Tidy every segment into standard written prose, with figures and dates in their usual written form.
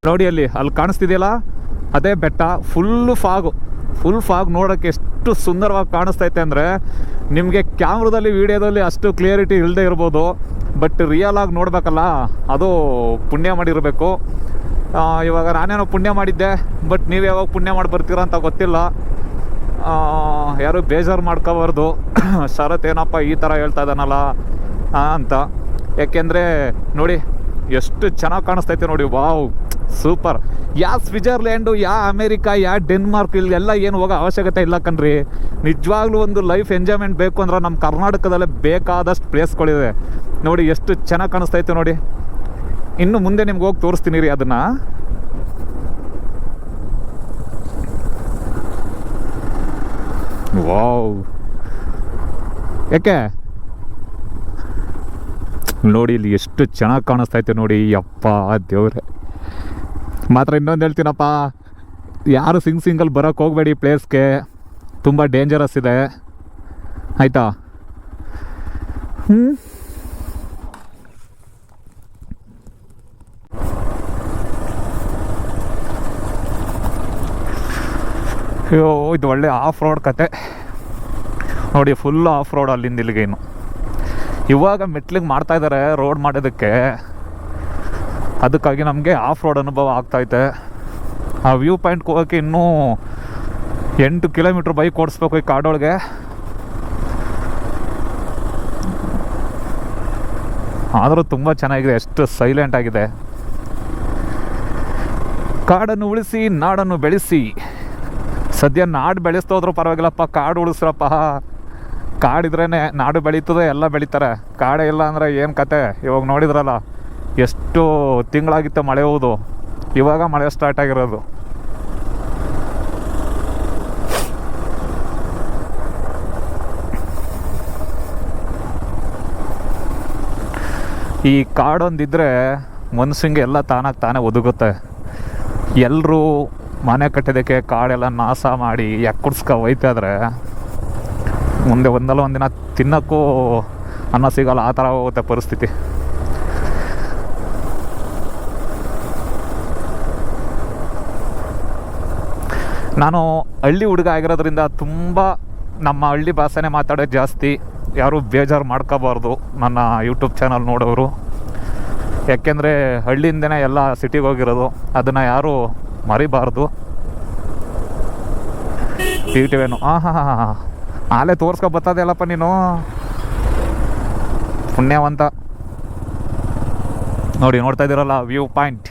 ನೋಡಿ ಅಲ್ಲಿ ಕಾಣಿಸ್ತಿದೆಯಲ್ಲ, ಅದೇ ಬೆಟ್ಟ. ಫುಲ್ ಫಾಗ್ ನೋಡೋಕ್ಕೆ ಎಷ್ಟು ಸುಂದರವಾಗಿ ಕಾಣಿಸ್ತೈತೆ ಅಂದರೆ, ನಿಮಗೆ ಕ್ಯಾಮ್ರಾದಲ್ಲಿ ವೀಡಿಯೋದಲ್ಲಿ ಅಷ್ಟು ಕ್ಲಿಯರಿಟಿ ಇಲ್ಲದೆ ಇರ್ಬೋದು, ಬಟ್ ರಿಯಲ್ ಆಗಿ ನೋಡಬೇಕಲ್ಲ, ಅದು ಪುಣ್ಯ ಮಾಡಿರಬೇಕು. ಇವಾಗ ನಾನೇನೋ ಪುಣ್ಯ ಮಾಡಿದ್ದೆ, ಬಟ್ ನೀವು ಯಾವಾಗ ಪುಣ್ಯ ಮಾಡಿ ಬರ್ತೀರ ಅಂತ ಗೊತ್ತಿಲ್ಲ. ಯಾರು ಬೇಜಾರು ಮಾಡ್ಕೋಬಾರ್ದು. ಶರತ್ ಏನಪ್ಪ ಈ ಥರ ಹೇಳ್ತಾ ಇದ್ದಾನಲ್ಲ ಅಂತ. ಯಾಕೆಂದರೆ ನೋಡಿ ಎಷ್ಟು ಚೆನ್ನಾಗಿ ಕಾಣಿಸ್ತೈತೆ ನೋಡಿ. Wow, super. Switzerland, America, Denmark ಇಲ್ಲೆಲ್ಲ ಏನು ಹೋಗೋ ಅವಶ್ಯಕತೆ ಇಲ್ಲ ಕಣ್ರಿ. ನಿಜವಾಗ್ಲೂ ಒಂದು ಲೈಫ್ ಎಂಜಾಯ್ಮೆಂಟ್ ಬೇಕು ಅಂದ್ರೆ ನಮ್ಮ ಕರ್ನಾಟಕದಲ್ಲೇ ಬೇಕಾದಷ್ಟು ಪ್ಲೇಸ್ಗಳಿದೆ ನೋಡಿ. ಎಷ್ಟು ಚೆನ್ನಾಗಿ ಕಾಣಿಸ್ತೈತೆ ನೋಡಿ. ಇನ್ನು ಮುಂದೆ ನಿಮ್ಗೆ ಹೋಗಿ ತೋರಿಸ್ತೀನಿ ರೀ ಅದನ್ನು. ವಾವ್, ಯಾಕೆ ನೋಡಿ ಇಲ್ಲಿ ಎಷ್ಟು ಚೆನ್ನಾಗಿ ಕಾಣಿಸ್ತೈತೆ ನೋಡಿ. ಯಪ್ಪ ದೇವ್ರೆ. ಮಾತ್ರ ಇನ್ನೊಂದು ಹೇಳ್ತೀನಪ್ಪ, ಯಾರು ಸಿಂಗಲ್ ಬರೋಕ್ಕೆ ಹೋಗಬೇಡಿ ಪ್ಲೇಸ್ಗೆ, ತುಂಬ ಡೇಂಜರಸ್ ಇದೆ ಆಯಿತಾ. ಅಯ್ಯೋ, ಇದು ಒಳ್ಳೆ ಆಫ್ ರೋಡ್ ಕತೆ ನೋಡಿ. ಫುಲ್ ಆಫ್ ರೋಡ್ ಅಲ್ಲಿಂದ ಇಲ್ಲಿಗೇನು. ಇವಾಗ ಮೆಟ್ಲಿಗೆ ಮಾಡ್ತಾಯಿದ್ದಾರೆ ರೋಡ್ ಮಾಡೋದಕ್ಕೆ, ಅದಕ್ಕಾಗಿ ನಮಗೆ ಆಫ್ ರೋಡ್ ಅನುಭವ ಆಗ್ತೈತೆ. ಆ ವ್ಯೂ ಪಾಯಿಂಟ್ಗೆ ಹೋಗೋಕ್ಕೆ ಇನ್ನೂ 8 ಕಿಲೋಮೀಟ್ರ್ ಬೈಕ್ ಓಡಿಸ್ಬೇಕು ಈ ಕಾಡೊಳಗೆ. ಆದರೂ ತುಂಬ ಚೆನ್ನಾಗಿದೆ, ಎಷ್ಟು ಸೈಲೆಂಟ್ ಆಗಿದೆ. ಕಾಡನ್ನು ಉಳಿಸಿ ನಾಡನ್ನು ಬೆಳೆಸಿ. ಸದ್ಯ ನಾಡು ಬೆಳೆಸ್ತೋದ್ರೂ ಪರವಾಗಿಲ್ಲಪ್ಪ, ಕಾಡು ಉಳಿಸ್ರಪ್ಪ. ಕಾಡಿದ್ರೇ ನಾಡು ಬೆಳೀತದೆ, ಎಲ್ಲ ಬೆಳೀತಾರೆ. ಕಾಡೇ ಇಲ್ಲ ಅಂದರೆ ಏನು ಕತೆ. ಇವಾಗ ನೋಡಿದ್ರಲ್ಲ, ಎಷ್ಟು ತಿಂಗಳಾಗಿತ್ತು ಮಳೆ ಹೋದು, ಇವಾಗ ಮಳೆ ಸ್ಟಾರ್ಟ್ ಆಗಿರೋದು. ಈ ಕಾಡೊಂದಿದ್ರೆ ಮನುಷ್ಯಂಗೆ ಎಲ್ಲ ತಾನೇ ಒದಗುತ್ತೆ. ಎಲ್ಲರೂ ಮನೆ ಕಟ್ಟಿದ್ದಕ್ಕೆ ಕಾಡೆಲ್ಲ ನಾಶ ಮಾಡಿ ಎಕ್ಕುಡ್ಸ್ಕೊ ಹೋಯ್ತಾಯಿದ್ರೆ ಮುಂದೆ ಒಂದಲ್ಲ ಒಂದಿನ ತಿನ್ನೋಕ್ಕೂ ಅನ್ನ ಸಿಗೋಲ್ಲ, ಆ ಥರ ಹೋಗುತ್ತೆ ಪರಿಸ್ಥಿತಿ. ನಾನು ಹಳ್ಳಿ ಹುಡುಗ ಆಗಿರೋದ್ರಿಂದ ತುಂಬ ನಮ್ಮ ಹಳ್ಳಿ ಭಾಷೆನೇ ಮಾತಾಡೋದು ಜಾಸ್ತಿ. ಯಾರೂ ಬೇಜಾರು ಮಾಡ್ಕೋಬಾರ್ದು ನನ್ನ ಯೂಟ್ಯೂಬ್ ಚಾನಲ್ ನೋಡೋರು. ಯಾಕೆಂದರೆ ಹಳ್ಳಿಯಿಂದನೇ ಎಲ್ಲ ಸಿಟಿಗೆ ಹೋಗಿರೋದು, ಅದನ್ನು ಯಾರೂ ಮರಿಬಾರ್ದು. ಟಿವೇನು ಆಲೇ ತೋರಿಸ್ಕೊ ಬರ್ತದೆಯಲ್ಲಪ್ಪ ನೀನು, ಪುಣ್ಯವಂತ. ನೋಡಿ, ನೋಡ್ತಾ ಇದ್ದೀರಲ್ಲ ವ್ಯೂ ಪಾಯಿಂಟ್.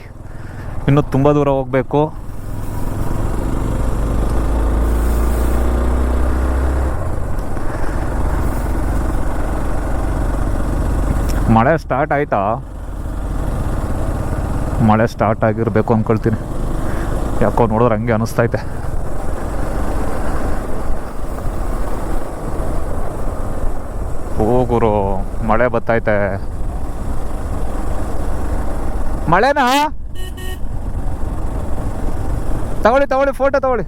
ಇನ್ನೂ ತುಂಬ ದೂರ ಹೋಗಬೇಕು. ಮಳೆ ಸ್ಟಾರ್ಟ್ ಆಯಿತಾ? ಮಳೆ ಸ್ಟಾರ್ಟ್ ಆಗಿರಬೇಕು ಅಂದ್ಕೊಳ್ತೀನಿ. ಯಾಕೋ ನೋಡಿದ್ರೆ ಹಂಗೆ ಅನ್ನಿಸ್ತೈತೆ. ಹೋಗುರು, ಮಳೆ ಬರ್ತೈತೆ. ಮಳೆನಾ? ತಗೊಳ್ಳಿ ಫೋಟೋ ತಗೊಳ್ಳಿ.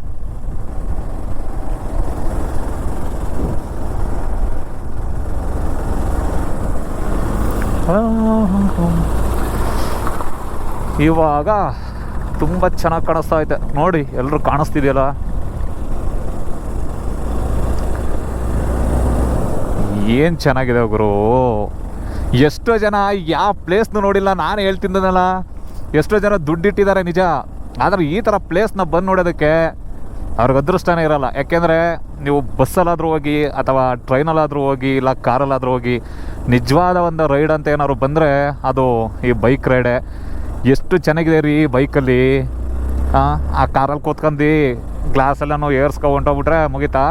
ಇವಾಗ ತುಂಬ ಚೆನ್ನಾಗಿ ಕಾಣಿಸ್ತಾ ಐತೆ ನೋಡಿ. ಎಲ್ಲರೂ ಕಾಣಿಸ್ತಿದೆಯಲ್ಲ, ಏನು ಚೆನ್ನಾಗಿದೆ ಗುರು. ಎಷ್ಟೋ ಜನ ಯಾವ ಪ್ಲೇಸ್ನು ನೋಡಿಲ್ಲ. ನಾನು ಹೇಳ್ತಿದ್ದನಲ್ಲ, ಎಷ್ಟೋ ಜನ ದುಡ್ಡಿಟ್ಟಿದ್ದಾರೆ ನಿಜ, ಆದರೆ ಈ ಥರ ಪ್ಲೇಸ್ನ ಬಂದು ನೋಡೋದಕ್ಕೆ ಅವ್ರಿಗೆ ಅದೃಷ್ಟನೇ ಇರೋಲ್ಲ. ಯಾಕೆಂದರೆ ನೀವು ಬಸ್ಸಲ್ಲಾದರೂ ಹೋಗಿ ಅಥವಾ ಟ್ರೈನಲ್ಲಾದರೂ ಹೋಗಿ ಇಲ್ಲ ಕಾರಲ್ಲಾದರೂ ಹೋಗಿ, ನಿಜವಾದ ಒಂದು ರೈಡ್ ಅಂತ ಏನಾದ್ರು ಬಂದರೆ ಅದು ಈ ಬೈಕ್ ರೈಡೆ. ಎಷ್ಟು ಚೆನ್ನಾಗಿದೆ ರೀ ಬೈಕಲ್ಲಿ. ಆ ಕಾರಲ್ಲಿ ಕೂತ್ಕೊಂಡು ಗ್ಲಾಸೆಲ್ಲನೂ ಏರ್ಸ್ಕೊ ಹೊಂಟೋಗ್ಬಿಟ್ರೆ ಮುಗಿತಾ,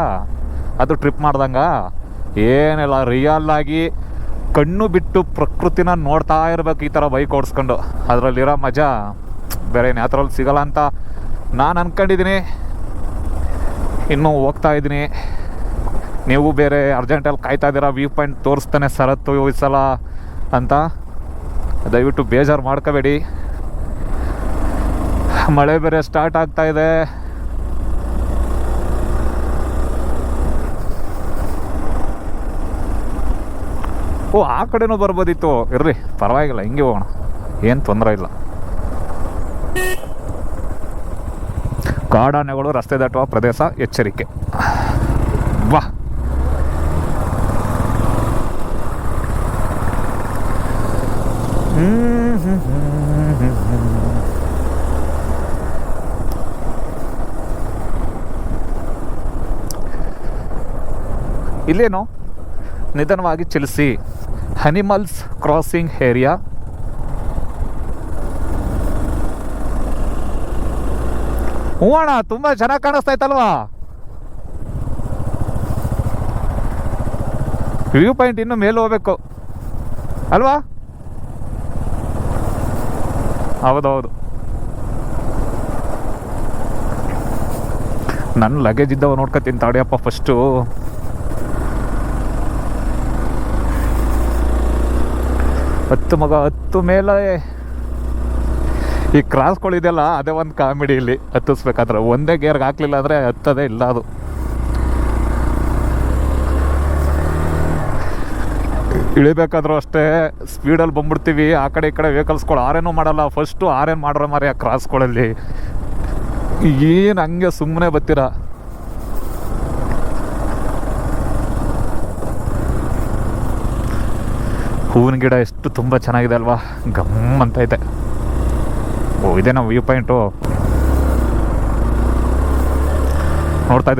ಅದು ಟ್ರಿಪ್ ಮಾಡ್ದಂಗೆ. ಏನಿಲ್ಲ, ರಿಯಲ್ಲಾಗಿ ಕಣ್ಣು ಬಿಟ್ಟು ಪ್ರಕೃತಿನ ನೋಡ್ತಾ ಇರಬೇಕು ಈ ಥರ ಬೈಕ್ ಓಡಿಸ್ಕೊಂಡು. ಅದರಲ್ಲಿರೋ ಮಜಾ ಬೇರೆ ಯಾತ್ರಲ್ಲಿ ಸಿಗೋಲ್ಲ ಅಂತ ನಾನು ಅಂದ್ಕೊಂಡಿದ್ದೀನಿ. ಇನ್ನೂ ಹೋಗ್ತಾ ಇದ್ದೀನಿ. ನೀವು ಬೇರೆ ಅರ್ಜೆಂಟಲ್ಲಿ ಕಾಯ್ತಾ ಇದ್ದೀರಾ ವ್ಯೂ ಪಾಯಿಂಟ್ ತೋರಿಸ್ತಾನೆ ಶರತ್ತು ಈ ಸಲ ಅಂತ. ದಯವಿಟ್ಟು ಬೇಜಾರು ಮಾಡ್ಕೋಬೇಡಿ. ಮಳೆ ಬೇರೆ ಸ್ಟಾರ್ಟ್ ಆಗ್ತಾ ಇದೆ. ಓ, ಆ ಕಡೆನೂ ಬರ್ಬೋದಿತ್ತು. ಇರ್ರಿ, ಪರವಾಗಿಲ್ಲ, ಹಿಂಗೆ ಹೋಗೋಣ, ಏನು ತೊಂದರೆ ಇಲ್ಲ. ಕಾಡಾನೆಗಳು ರಸ್ತೆ ದಾಟುವ ಪ್ರದೇಶ, ಎಚ್ಚರಿಕೆ. ವಾ, ಇಲ್ಲೇನು ನಿಧಾನವಾಗಿ ಚಲಿಸಿ. Animals crossing area. ಹ್ಞೂ ಅಣ್ಣ, ತುಂಬ ಚೆನ್ನಾಗಿ ಕಾಣಿಸ್ತಾಯ್ತಲ್ವಾ? ವ್ಯೂ ಪಾಯಿಂಟ್ ಇನ್ನು ಮೇಲೆ ಹೋಗ್ಬೇಕು ಅಲ್ವಾ? ಹೌದೌದು. ನನ್ನ ಲಗೇಜ್ ಇದ್ದವ ನೋಡ್ಕೊತೀನಿ ತಾಡಿಯಪ್ಪ ಫಸ್ಟು. ಹತ್ತು ಮೇಲೆ ಈ ಕ್ರಾಸ್ಗಳಿದೆಯಲ್ಲ, ಅದೇ ಒಂದು ಕಾಮಿಡಿ. ಇಲ್ಲಿ ಹತ್ತಿಸ್ಬೇಕಾದ್ರೆ ಒಂದೇ ಗೇರ್ಗೆ ಹಾಕ್ಲಿಲ್ಲ ಅಂದರೆ ಹತ್ತದೇ ಇಲ್ಲ ಅದು. ಇಳಿಬೇಕಾದ್ರೂ ಅಷ್ಟೇ ಸ್ಪೀಡಲ್ಲಿ ಬಂದ್ಬಿಡ್ತೀವಿ. ಆ ಕಡೆ ಈ ಕಡೆ ವೆಹಿಕಲ್ಸ್ಗಳು ಆರೇನೂ ಮಾಡಲ್ಲ. ಫಸ್ಟು ಆರೇನು ಮಾಡ್ರ ಮಾರಿ ಆ ಕ್ರಾಸ್ಗಳಲ್ಲಿ. ಏನು ಹಂಗೆ ಸುಮ್ಮನೆ ಬರ್ತೀರ. ಹೂವಿನ ಗಿಡ ಎಷ್ಟು ತುಂಬ ಚೆನ್ನಾಗಿದೆ ಅಲ್ವಾ? ಗಮ್ ಅಂತ ಐತೆ. ಓ, ಇದೇನಾ ವ್ಯೂ ಪಾಯಿಂಟು? ನೋಡ್ತಾ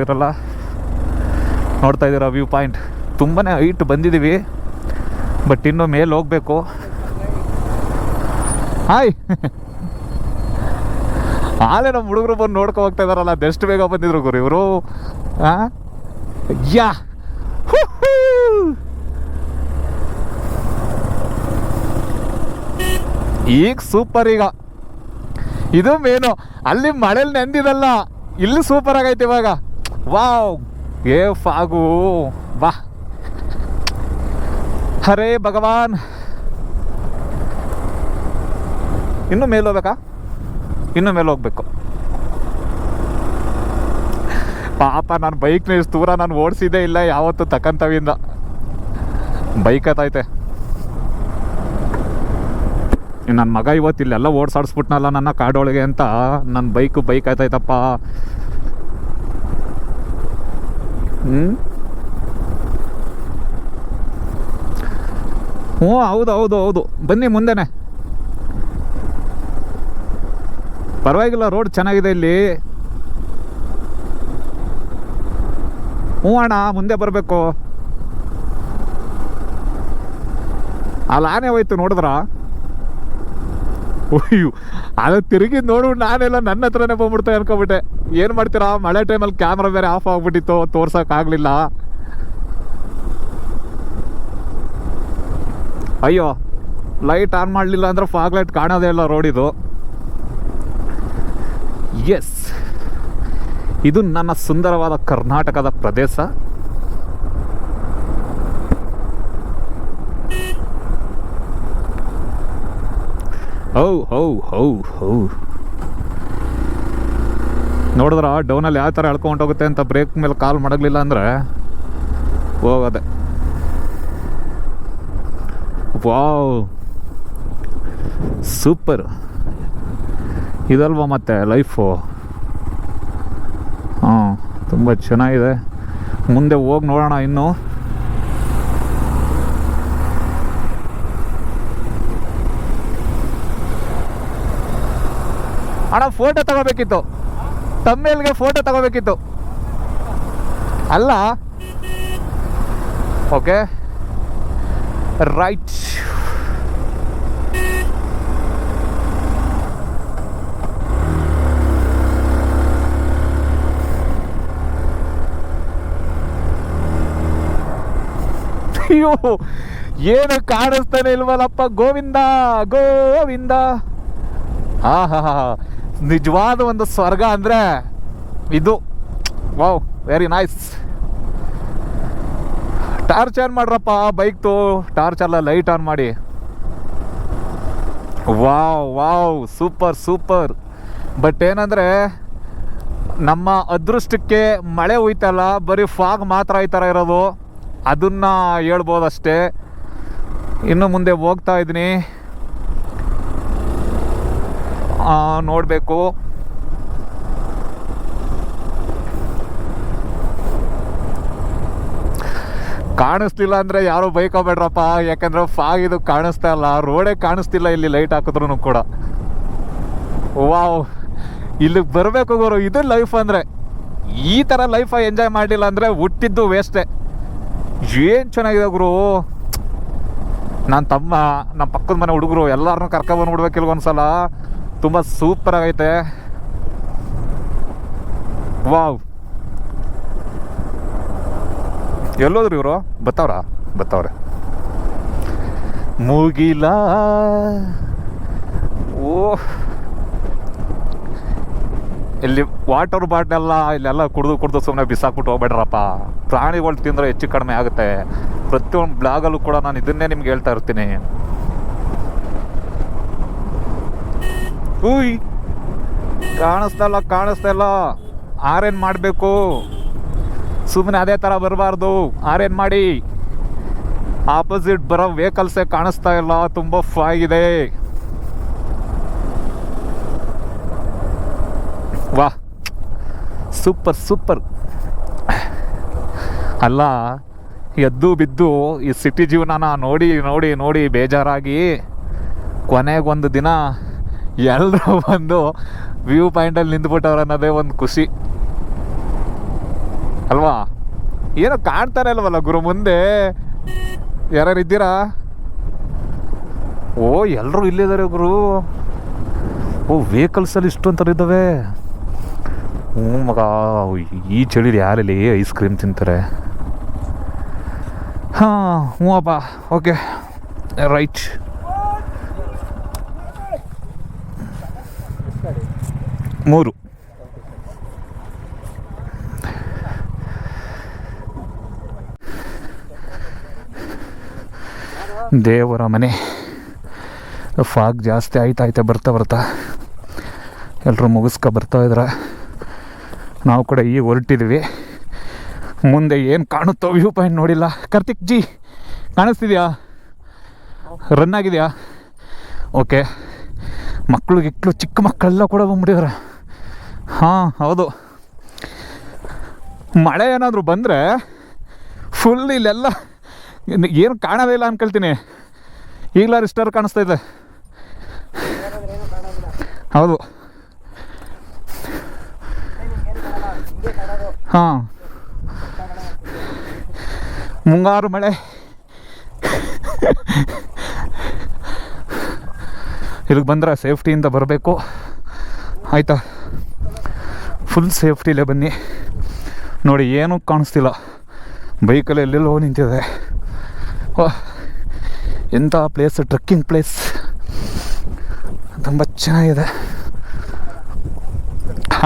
ಇದ್ದೀರಾ ವ್ಯೂ ಪಾಯಿಂಟ್? ತುಂಬಾ ಹೈಟ್ ಬಂದಿದ್ದೀವಿ, ಬಟ್ ಇನ್ನು ಮೇಲೆ ಹೋಗ್ಬೇಕು. ಹಾಯ್, ಆಲೇ ನಮ್ಮ ಹುಡುಗರು ಬಂದು ನೋಡ್ಕೊ ಹೋಗ್ತಾ ಇದಾರಲ್ಲ, ಅದೆಷ್ಟು ಬೇಗ ಬಂದಿದ್ರು ಗುರು ಇವರು. ಯಾ, ಈಗ ಸೂಪರ್. ಈಗ ಇದು ಮೇನು. ಅಲ್ಲಿ ಮಳೇಲಿ ನೆಂದಿದಲ್ಲ, ಇಲ್ಲಿ ಸೂಪರ್ ಆಗೈತೆ ಇವಾಗ. ವಾವ್, ಏ ಫಾಗು, ಬಾ. ಹರೇ ಭಗವಾನ್. ಇನ್ನು ಮೇಲೆ ಹೋಗ್ಬೇಕಾ? ಇನ್ನು ಮೇಲೆ ಹೋಗ್ಬೇಕು. ಪಾಪ ನಾನು ಬೈಕ್ನ ಇಷ್ಟು ದೂರ ನಾನು ಓಡಿಸಿದ್ದೇ ಇಲ್ಲ ಯಾವತ್ತು ತಕ್ಕಂತವಿಂದ. ಬೈಕ್ ಆತೈತೆ. ನನ್ನ ಮಗ ಇವತ್ತು ಇಲ್ಲೆಲ್ಲ ಓಡಿಸಾಡಿಸ್ಬಿಟ್ನಲ್ಲ ನನ್ನ ಕಾಡೊಳಗೆ ಅಂತ. ನನ್ನ ಬೈಕ್ ಆಯ್ತಾಯ್ತಪ್ಪ. ಹ್ಞೂ, ಹೌದು. ಬನ್ನಿ ಮುಂದೆನೆ, ಪರವಾಗಿಲ್ಲ, ರೋಡ್ ಚೆನ್ನಾಗಿದೆ ಇಲ್ಲಿ. ಹ್ಞೂ ಅಣ್ಣ, ಮುಂದೆ ಬರಬೇಕು. ಅಲ್ಲಿ ಆನೆ ಹೋಯ್ತು ನೋಡಿದ್ರ? ಅಯ್ಯೋ, ಅದು ತಿರುಗಿದ್ ನೋಡ್ಬಿಟ್ಟು ನಾನೆಲ್ಲ ನನ್ನ ಹತ್ರನೇ ಬಂದ್ಬಿಡ್ತಾ ಅನ್ಕೊಬಿಟ್ಟೆ. ಏನು ಮಾಡ್ತೀರಾ, ಮಳೆ ಟೈಮಲ್ಲಿ ಕ್ಯಾಮ್ರಾ ಬೇರೆ ಆಫ್ ಆಗ್ಬಿಟ್ಟಿತ್ತು, ತೋರ್ಸೋಕ್ಕಾಗಲಿಲ್ಲ. ಅಯ್ಯೋ, ಲೈಟ್ ಆನ್ ಮಾಡಲಿಲ್ಲ ಅಂದ್ರೆ ಫಾಗ್ ಲೈಟ್ ಕಾಣೋದೇ ಇಲ್ಲ ರೋಡಿದು. ಎಸ್, ಇದು ನನ್ನ ಸುಂದರವಾದ ಕರ್ನಾಟಕದ ಪ್ರದೇಶ. ಹೌ ನೋಡಿದ್ರ ಡೌನಲ್ಲಿ ಯಾವ ಥರ ಎಳ್ಕೊಂಡೋಗುತ್ತೆ ಅಂತ. ಬ್ರೇಕ್ ಮೇಲೆ ಕಾಲ್ ಮಡಗಲಿಲ್ಲ ಅಂದರೆ ಹೋಗೋದೆ. Wow, super. ಇದಲ್ವಾ ಮತ್ತೆ ಲೈಫು? ಹಾಂ, ತುಂಬ ಚೆನ್ನಾಗಿದೆ. ಮುಂದೆ ಹೋಗಿ ನೋಡೋಣ ಇನ್ನು. ಅಣ್ಣ, ಫೋಟೋ ತಗೋಬೇಕಿತ್ತು, ತಮ್ಮೇಲ್ಗೆ ಫೋಟೋ ತಗೋಬೇಕಿತ್ತು ಅಲ್ಲ? Okay, right. ಅಯ್ಯೋ, ಏನು ಕಾಣಿಸ್ತಾನೆ ಇಲ್ವಲ್ಲಪ್ಪ. ಗೋವಿಂದ ಗೋವಿಂದ. ಹಾ, ನಿಜವಾದ ಒಂದು ಸ್ವರ್ಗ ಅಂದರೆ ಇದು. Wow, very nice. Torch on ಮಾಡ್ರಪ್ಪ ಬೈಕ್ದು. ಟಾರ್ಚ್ ಅಲ್ಲ, ಲೈಟ್ ಆನ್ ಮಾಡಿ. Wow, super. ಬಟ್ ಏನಂದರೆ, ನಮ್ಮ ಅದೃಷ್ಟಕ್ಕೆ ಮಳೆ ಹೋಯ್ತಲ್ಲ, ಬರೀ ಫಾಗ್ ಮಾತ್ರ ಈ ಥರ ಇರೋದು. ಅದನ್ನು ಹೇಳ್ಬೋದಷ್ಟೇ. ಇನ್ನು ಮುಂದೆ ಹೋಗ್ತಾ ಇದ್ದೀನಿ, ನೋಡಬೇಕು. ಕಾಣಿಸ್ತಿಲ್ಲ ಅಂದರೆ ಯಾರು ಬೈಕೋಬೇಡ್ರಪ್ಪ, ಯಾಕಂದ್ರೆ ಫಾಗ್ ಇದು ಕಾಣಿಸ್ತಾ ಇಲ್ಲ, ರೋಡೇ ಕಾಣಿಸ್ತಿಲ್ಲ ಇಲ್ಲಿ ಲೈಟ್ ಹಾಕಿದ್ರು ಕೂಡ. ವಾವ್, ಇಲ್ಲಿಗೆ ಬರಬೇಕು ಗುರು, ಇದು ಲೈಫ್ ಅಂದರೆ. ಈ ಥರ ಲೈಫ ಎಂಜಾಯ್ ಮಾಡಲಿಲ್ಲ ಅಂದರೆ ಹುಟ್ಟಿದ್ದು ವೇಸ್ಟೇ. ಏನು ಚೆನ್ನಾಗಿದೆ ಗುರು. ನನ್ನ ತಮ್ಮ, ನಮ್ಮ ಪಕ್ಕದ ಮನೆ ಹುಡುಗರು ಎಲ್ಲರನ್ನೂ ಕರ್ಕೊಬಂದ್ಬಿಡ್ಬೇಕಿಲ್ವ ಒಂದ್ಸಲ. ತುಂಬ ಸೂಪರ್ ಆಗೈತೆ. ವಾವ್, ಎಲ್ಲೋದ್ರು ಇವರು? ಬತ್ತವ್ರೆ. ಮುಗಿಲ ಓ, ಇಲ್ಲಿ ವಾಟರ್ ಬಾಟ್ಲೆಲ್ಲ ಇಲ್ಲೆಲ್ಲ ಕುಡಿದು ಸುಮ್ಮನೆ ಬಿಸಾಕ್ಬಿಟ್ಟು ಹೋಗ್ಬೇಡ್ರಪ್ಪ. ಪ್ರಾಣಿಗಳು ತಿಂದರೆ ಹೆಚ್ಚು ಕಡಿಮೆ ಆಗುತ್ತೆ. ಪ್ರತಿಯೊಂದು ಬ್ಲಾಗಲ್ಲೂ ಕೂಡ ನಾನು ಇದನ್ನೇ ನಿಮ್ಗೆ ಹೇಳ್ತಾ ಇರ್ತೀನಿ. ಉಯ್, ಕಾಣಿಸ್ತಾ ಇಲ್ಲ. ಆರೇನ್ ಮಾಡಬೇಕು, ಸುಮ್ಮನೆ ಅದೇ ಥರ ಬರಬಾರ್ದು. ಆರೇನ್ ಮಾಡಿ. ಆಪೋಸಿಟ್ ಬರೋ ವೆಹಿಕಲ್ಸೇ ಕಾಣಿಸ್ತಾ ಇಲ್ಲ, ತುಂಬ ಫಾಗಿದೆ. ವಾ, ಸೂಪರ್. ಅಲ್ಲ, ಎದ್ದು ಬಿದ್ದು ಈ ಸಿಟಿ ಜೀವನನ ನೋಡಿ ಬೇಜಾರಾಗಿ ಕೊನೆಗೊಂದು ದಿನ ಎಲ್ಲರೂ ಬಂದು ವ್ಯೂ ಪಾಯಿಂಟಲ್ಲಿ ನಿಂತ್ಬಿಟ್ಟವ್ರು ಅನ್ನೋದೇ ಒಂದು ಖುಷಿ ಅಲ್ವಾ? ಏನೋ ಕಾಣ್ತಾನೆ ಅಲ್ವಲ್ಲ ಗುರು ಮುಂದೆ. ಯಾರು ಇದ್ದೀರಾ? ಓ, ಎಲ್ಲರೂ ಇಲ್ಲಿದ್ದಾರೆ ಗುರು. ಓ, ವೆಹಿಕಲ್ಸಲ್ಲಿ ಇಷ್ಟೊಂಥರ ಇದ್ದಾವೆ. ಹ್ಞೂ ಮಗ, ಈ ಚಳಿಲಿ ಯಾರಲ್ಲಿ ಐಸ್ ಕ್ರೀಮ್ ತಿಂತಾರೆ? ಹಾಂ, ಹ್ಞೂ ಅಪ್ಪ. Okay, right. ಮೂರು. ದೇವರ ಮನೆ. ಫಾಗ್ ಜಾಸ್ತಿ ಆಯ್ತಾ ಬರ್ತಾ ಎಲ್ಲರೂ ಬರ್ತಾ ಇದ್ರೆ ನಾವು ಕೂಡ ಈಗ ಹೊರಟಿದ್ವಿ. ಮುಂದೆ ಏನು ಕಾಣುತ್ತೋ ವ್ಯೂ ಪಾಯಿಂಟ್ ನೋಡಿಲ್ಲ. ಕಾರ್ತಿಕ್ ಜಿ, ಕಾಣಿಸ್ತಿದ್ಯಾ? ರನ್ ಆಗಿದೆಯಾ? ಓಕೆ. ಮಕ್ಕಳು ಚಿಕ್ಕ ಮಕ್ಕಳೆಲ್ಲ ಕೂಡ ಬಂದ್ಬಿಟ್ಟಿದ್ದಾರೆ. ಹಾಂ, ಹೌದು. ಮಳೆ ಏನಾದರೂ ಬಂದರೆ ಫುಲ್ ಇಲ್ಲೆಲ್ಲ ಏನು ಕಾಣೋದೇ ಇಲ್ಲ ಅನ್ಕೊಳ್ತೀನಿ. ಈಗಲಾರು ಇಷ್ಟಾರು ಕಾಣಿಸ್ತಾ ಇದೆ. ಹೌದು. ಹಾಂ, ಮುಂಗಾರು ಮಳೆ. ಇಲ್ಲಿಗೆ ಬಂದರೆ ಸೇಫ್ಟಿಯಿಂದ ಬರಬೇಕು, ಆಯಿತಾ? ಫುಲ್ ಸೇಫ್ಟಿಲೇ ಬನ್ನಿ. ನೋಡಿ, ಏನೂ ಕಾಣಿಸ್ತಿಲ್ಲ. ಬೈಕಲ್ಲಿ ಎಲ್ಲೆಲ್ಲೋ ನಿಂತಿದೆ. ಎಂಥ ಪ್ಲೇಸ್, ಟ್ರೆಕ್ಕಿಂಗ್ ಪ್ಲೇಸ್, ತುಂಬ ಚೆನ್ನಾಗಿದೆ.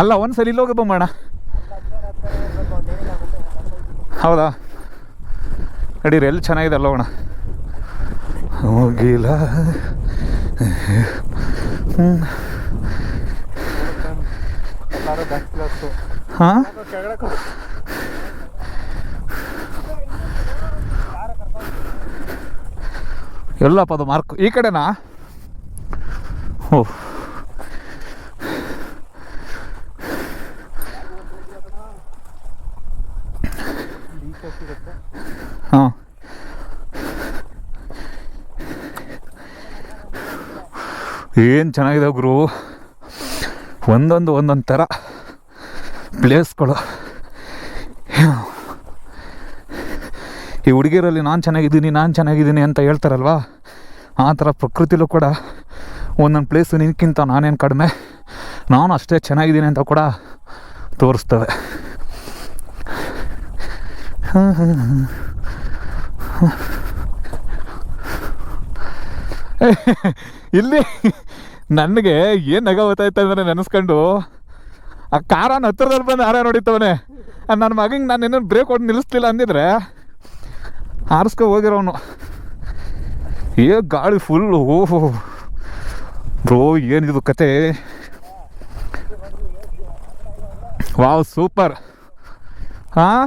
ಅಲ್ಲ, ಒಂದ್ಸಲ ಇಲ್ಲೋಗಿ ಬೊಮ್ಮಣ್ಣ. ಹೌದಾ? ನಡೀರಿ, ಎಲ್ಲಿ ಚೆನ್ನಾಗಿದೆ ಅಲ್ಲೋಣ. ಹೋಗಿಲ್ಲ. ಹಾಂ, ಎಲ್ಲಪ್ಪ ಅದು ಮಾರ್ಕ್? ಈ ಕಡೆನಾ? ಓ, ಹಾಂ. ಏನು ಚೆನ್ನಾಗಿದೆ ಗುರು. ಒಂದೊಂದು ಥರ ಪ್ಲೇಸ್ಗಳು. ಈ ಹುಡುಗಿರಲ್ಲಿ ನಾನು ಚೆನ್ನಾಗಿದ್ದೀನಿ ಅಂತ ಹೇಳ್ತಾರಲ್ವ, ಆ ಥರ ಪ್ರಕೃತಿಲೂ ಕೂಡ ಒಂದೊಂದು ಪ್ಲೇಸು ನಿನ್ಕಿಂತ ನಾನೇನು ಕಡಿಮೆ, ನಾನು ಅಷ್ಟೇ ಚೆನ್ನಾಗಿದ್ದೀನಿ ಅಂತ ಕೂಡ ತೋರಿಸ್ತವೆ. ಇಲ್ಲಿ ನನಗೆ ಏನು ನಗ ಗೊತ್ತಾಯ್ತು ಅಂದರೆ, ನೆನೆಸ್ಕೊಂಡು ಆ ಕಾರನ್ನು ಹತ್ತಿರದಲ್ಲಿ ಬಂದು ಹಾರ ನೋಡಿತ್ತವನೇ. ನನ್ನ ಮಗಂಗೆ ನಾನು ಏನೇನು ಬ್ರೇಕ್ ಹೊಡೆದು ನಿಲ್ಲಿಸ್ಲಿಲ್ಲ ಅಂದಿದ್ರೆ ಹಾರಿಸ್ಕೊ ಹೋಗಿರೋನು. ಗಾಳಿ ಫುಲ್ಲು. ಓಹೋ ಬ್ರೋ, ಏನಿದು ಕತೆ? Wow, super. ಹಾಂ,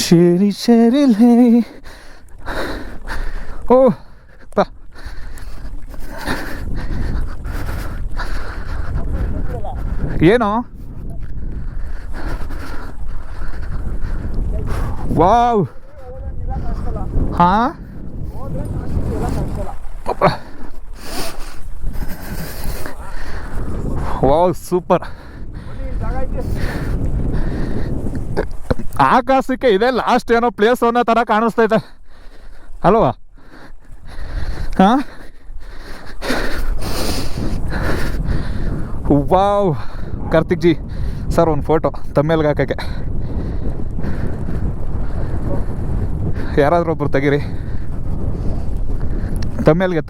ಶೇರಿ ಲೇ. ಓ ಏನು ವಾವ್ ಹಾಂ ವಾವ್ ಸೂಪರ್. ಆಕಾಶಕ್ಕೆ ಇದೆ ಲಾಸ್ಟ್ ಏನೋ ಪ್ಲೇಸ್ ಅನ್ನೋ ಥರ ಕಾಣಿಸ್ತೈತೆ ಅಲ್ವಾ? ಹಾಂ ವಾವ್ ಕಾರ್ತಿಕ್ ಜಿ ಸರ್ ಒಂದು ಫೋಟೋ ತಮ್ಮೇಲ್ಗೆ ಹಾಕೋಕ್ಕೆ ಯಾರಾದರೂ ಒಬ್ರು ತೆಗೀರಿ. ತಮ್ಮೇಲ್ಗೆ